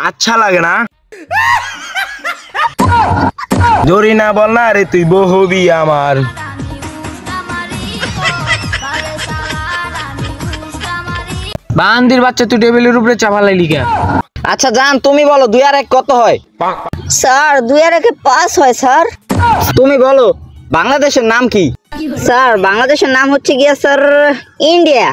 আচ্ছা লাগে না জরি না বল না রে তুই বউ হবি আমার। বান্দির বাচ্চা তুই টেবিলের উপরে চাপালাই লিখা। আচ্ছা জান তুমি বলো 2 আর 1 কত হয়? স্যার 2 আর 1 5 হয় স্যার। তুমি বলো বাংলাদেশের নাম কি? স্যার বাংলাদেশের নাম হচ্ছে গিয়া স্যার ইন্ডিয়া।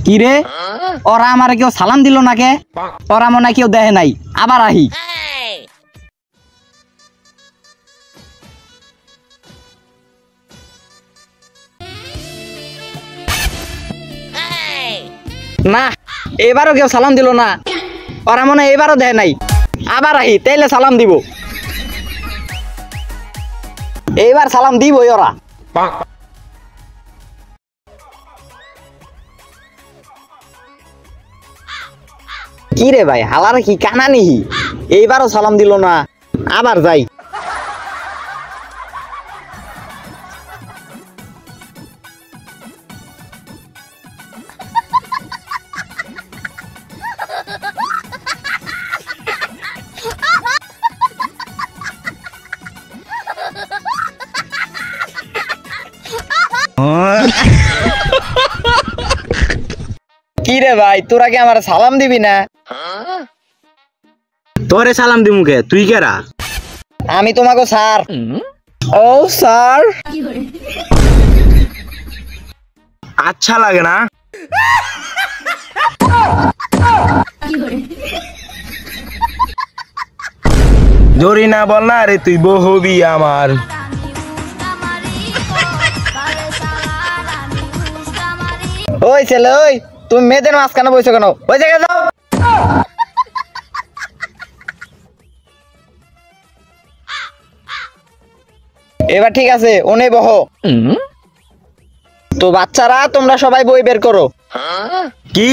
কি রে ওরা আমারে কেউ সালাম দিল না কে? ওরা মনে হয় কেউ দেখে নাই, আবার আহি। না এবারও কেউ সালাম দিল না, ওরা মনে হয় এবারও দেয় নাই, আবার আহি তাইলে সালাম দিব। এইবার সালাম দিবই ওরা। কি রে ভাই হালার কি কানা নিহি, এইবারও সালাম দিল না, আবার যাই। কি রে ভাই তোরা কি আমার সালাম দিবি না? তোরে সালাম দি মুখে তুই কেরা? আমি তোমাকে স্যার। ও স্যার। আচ্ছা লাগে না জরি না বল না রে তুই বউ হবি আমার। ওই ছেলে ওই তুমি মেয়েদের মাঝখানে বসে কেন? ওই জায়গায় যাও। এবার ঠিক আছে ওনে বহো। তো বাচ্চারা তোমরা সবাই বই বের করো। কি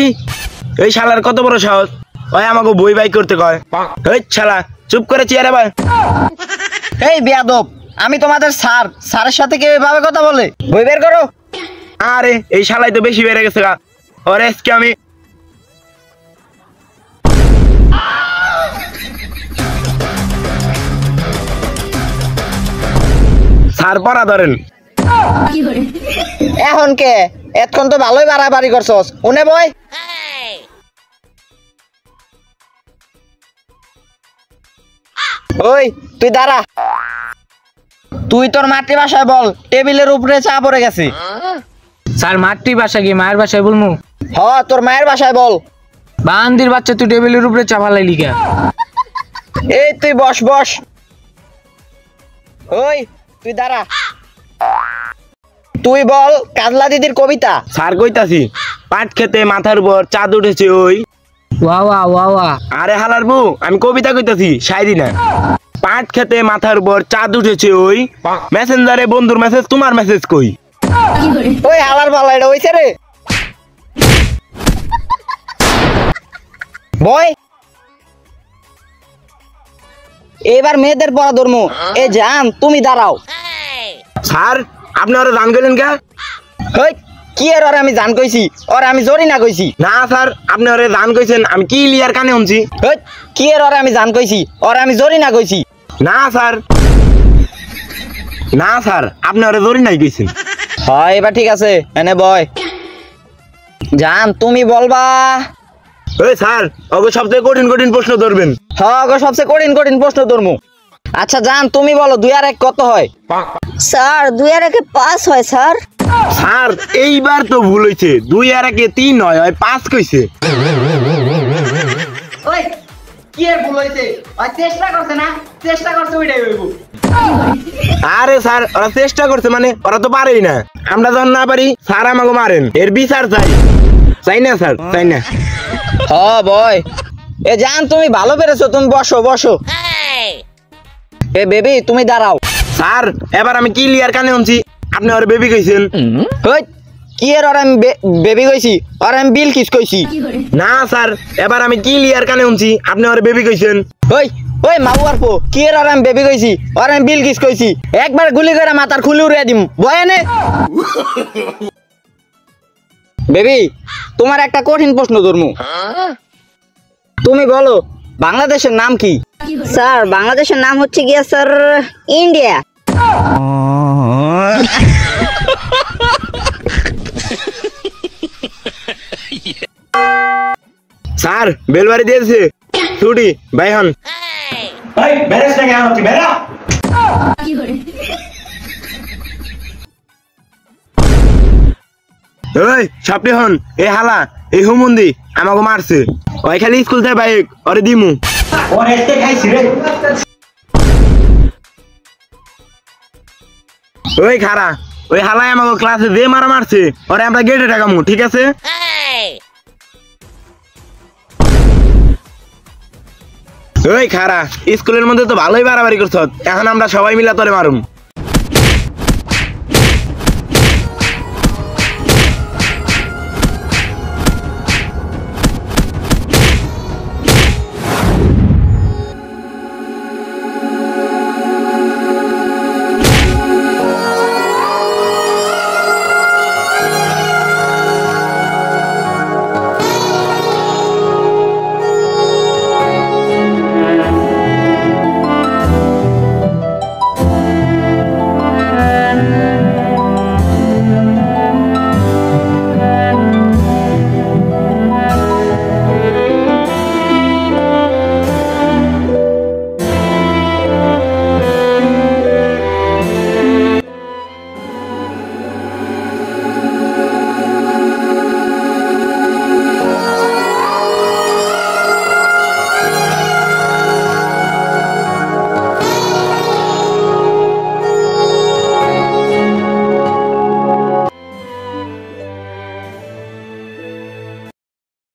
এই শালার কত বড় সাহস, ওই আমাকে বই বাই করতে কয়। ওই শালা চুপ করে চেয়ারে ভাই। এই বেয়াদব আমি তোমাদের স্যার, স্যারের সাথে কেউ এভাবে কথা বলে? বই বের করো। আরে এই শালাই তো বেশি বেড়ে গেছে গা, ওরে আজকে আমি স্যার পড়া ধরেন। এখন কে এতক্ষণ তো ভালোই বাড়াবাড়ি করছস, উনে বই। ওই তুই দাঁড়া, তুই তোর মাতৃভাষায় বল টেবিলের উপরে চা পড়ে গেছে। স্যার মাতৃভাষা কি মায়ের ভাষায় বলমু? হ তোর মায়ের ভাষায় বল। বান্দির বাচ্চা তুই টেবিলের উপরে চাপালাই লিখা। এই তুই বস বস। ওই তুই দাঁড়া, তুই বল কাজলা দিদির কবিতা। স্যার কইতাছি পাট খেতে মাথার উপর চাঁদ উঠেছে ওই। ওয়া ওয়া ওয়া। আরে হালার বউ আমি কবিতা কইতাছি শায়রি না। পাট খেতে মাথার উপর চাঁদ উঠেছে ওই, মেসেঞ্জারে বন্ধুর মেসেজ তোমার মেসেজ কই। ওই হালার পালা এটা হইছে রে। বয় এবার মেয়েদের পড়া ধর্ম। এ জান তুমি দাঁড়াও। স্যার আপনি ওরা জান গেলেন কে? হেই কি এর ওরে আমি জান কইছি, ওরে আমি জরি না কইছি। না স্যার আপনি ওরে জান কইছেন, আমি কি লিয়ার কানে শুনছি। হেই কি এর ওরে আমি জান কইছি, ওরে আমি জরি না কইছি। না স্যার না স্যার আপনি ওরে জরি নাই কইছেন। হয় এবার ঠিক আছে এনে বয়। জান তুমি বলবা। ওই স্যার ওকে সবথেকে কঠিন কঠিন প্রশ্ন ধরবেন। হ্যাঁ গো সবচেয়ে কঠিন কঠিন প্রশ্ন ধরমু। আচ্ছা জান তুমি বলো 2 আর 1 কত হয়? স্যার 2 আর 1 5 হয় স্যার। স্যার এইবার তো ভুল হইছে 2 আর 1 3 নয় হয় 5 কইছে। ওই কি এর ভুল হইছে? ওই চেষ্টা করছে না, চেষ্টা করছে ওইটাই হইব। আরে স্যার ওরা চেষ্টা করছে মানে ওরা তো পারেই না, আমরা যখন না পারি স্যার আমাকে মারেন, এর বিচার চাই। চাই না স্যার, চাই না। হ বয়, এ জান তুমি ভালো পেরেছো, তুমি বসো বসো। এ বেবি তুমি দাঁড়াও। স্যার এবার আমি ক্লিয়ার কানে শুনছি আপনি ওর বেবি কইছেন। ওই কি এর আর আমি বেবি কইছি, আর আমি বিল কিস কইছি। না স্যার এবার আমি ক্লিয়ার কানে শুনছি আপনি ওর বেবি কইছেন। ওই ওই মাউ আর পো কি এর আর আমি বেবি কইছি, আর আমি বিল কিস কইছি। একবার গুলি করে মাথার খুলে উড়িয়ে দিম বয়ানে। বেবি তোমার একটা কঠিন প্রশ্ন ধরমু, তুমি বলো বাংলাদেশের নাম কি? স্যার বাংলাদেশের নাম হচ্ছে গিয়া স্যার ইন্ডিয়া। স্যার বেলবাড়ি দিয়েছে ছুটি ভাই হন। ভাই বেরেস না কেন তুই বেরা? ওই সাপটি হন, এই হালা এই হুমুন্দি আমাকে মারছে, ওই খালি স্কুল থেকে বাইক ওরে দিমু। ওরে এতে খাইছি রে। ওই খারা ওই হালাই আমাকে ক্লাসে যে মারা মারছে ওরে আমরা গেটে টাকামু, ঠিক আছে? ওই খারা স্কুলের মধ্যে তো ভালোই বাড়াবাড়ি করছ, এখন আমরা সবাই মিলে তোরে মারুম।